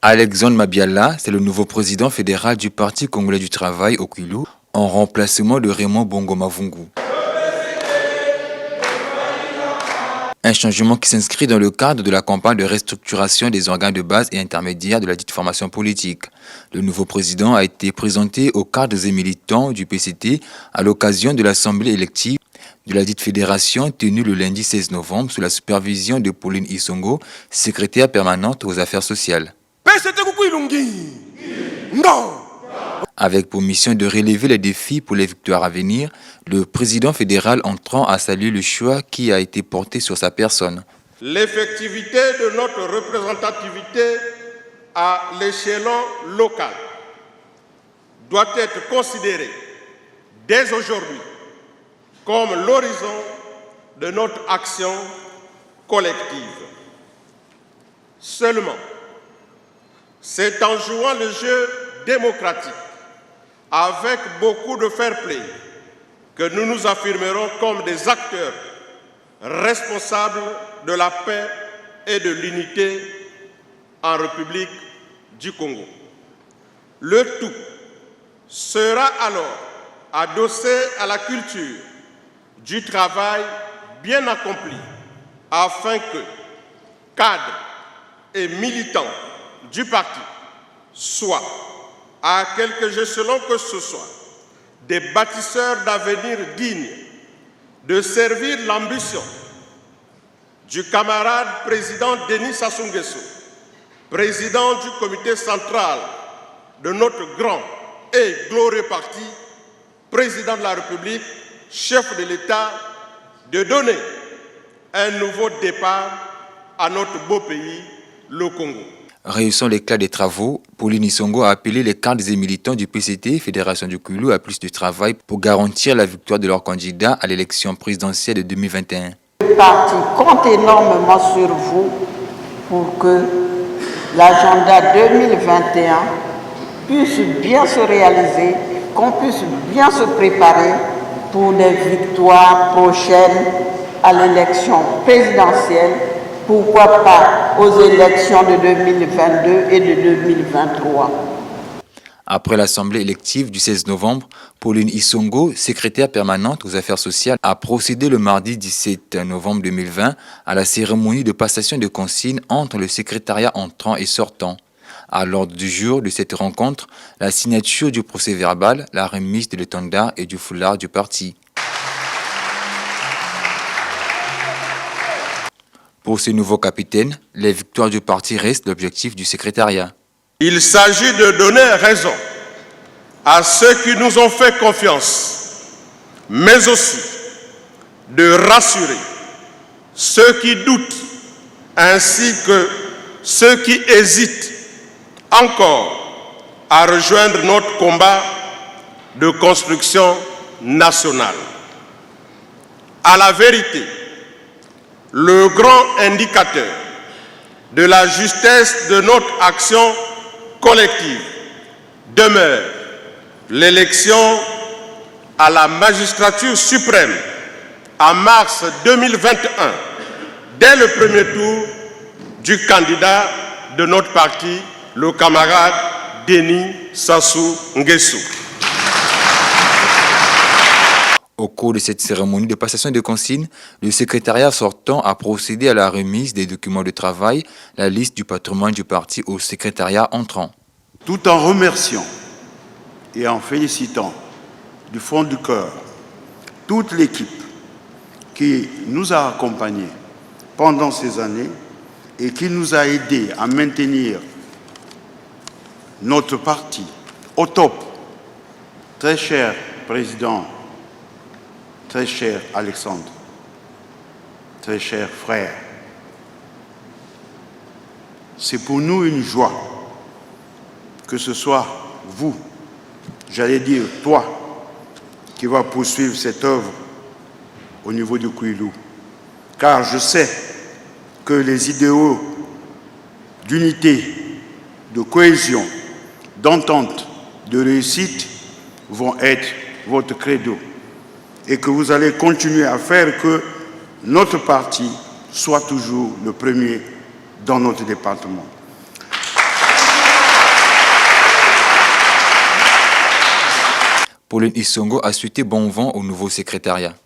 Alexandre Mabiala, c'est le nouveau président fédéral du Parti congolais du travail au Kwilu, en remplacement de Raymond Bongo Mavungu. Un changement qui s'inscrit dans le cadre de la campagne de restructuration des organes de base et intermédiaires de la dite formation politique. Le nouveau président a été présenté aux cadres et militants du PCT à l'occasion de l'assemblée élective de la dite fédération tenue le lundi 16 novembre sous la supervision de Pauline Isongo, secrétaire permanente aux affaires sociales. Avec pour mission de relever les défis pour les victoires à venir, le président fédéral entrant a salué le choix qui a été porté sur sa personne. L'effectivité de notre représentativité à l'échelon local doit être considérée dès aujourd'hui comme l'horizon de notre action collective. Seulement, c'est en jouant le jeu démocratique avec beaucoup de fair play que nous nous affirmerons comme des acteurs responsables de la paix et de l'unité en République du Congo. Le tout sera alors adossé à la culture du travail bien accompli afin que cadres et militants du parti soient, à quelques échelons que ce soit, des bâtisseurs d'avenir dignes de servir l'ambition du camarade président Denis Sassou Nguesso, président du comité central de notre grand et glorieux parti, président de la République, chef de l'État, de donner un nouveau départ à notre beau pays, le Congo. Réussissant l'éclat des travaux, Pauline Isongo a appelé les cadres et militants du PCT, Fédération du Kwilu, à plus de travail pour garantir la victoire de leur candidat à l'élection présidentielle de 2021. Le parti compte énormément sur vous pour que l'agenda 2021 puisse bien se réaliser, qu'on puisse bien se préparer pour des victoires prochaines à l'élection présidentielle, pourquoi pas aux élections de 2022 et de 2023. Après l'assemblée élective du 16 novembre, Pauline Isongo, secrétaire permanente aux affaires sociales, a procédé le mardi 17 novembre 2020 à la cérémonie de passation de consignes entre le secrétariat entrant et sortant. À l'ordre du jour de cette rencontre, la signature du procès-verbal, la remise de l'étendard et du foulard du parti. Pour ce nouveau capitaine, les victoires du parti restent l'objectif du secrétariat. Il s'agit de donner raison à ceux qui nous ont fait confiance, mais aussi de rassurer ceux qui doutent, ainsi que ceux qui hésitent encore à rejoindre notre combat de construction nationale. À la vérité, le grand indicateur de la justesse de notre action collective demeure l'élection à la magistrature suprême en mars 2021, dès le premier tour du candidat de notre parti, le camarade Denis Sassou Nguesso. Au cours de cette cérémonie de passation de consignes, le secrétariat sortant a procédé à la remise des documents de travail, la liste du patrimoine du parti au secrétariat entrant. Tout en remerciant et en félicitant du fond du cœur toute l'équipe qui nous a accompagnés pendant ces années et qui nous a aidés à maintenir notre parti au top. Très cher président, très cher Alexandre, très cher frère, c'est pour nous une joie que ce soit vous, j'allais dire toi, qui va poursuivre cette œuvre au niveau du Kwilu. Car je sais que les idéaux d'unité, de cohésion, d'entente, de réussite vont être votre credo. Et que vous allez continuer à faire que notre parti soit toujours le premier dans notre département. Pauline Isongo a souhaité bon vent au nouveau secrétariat.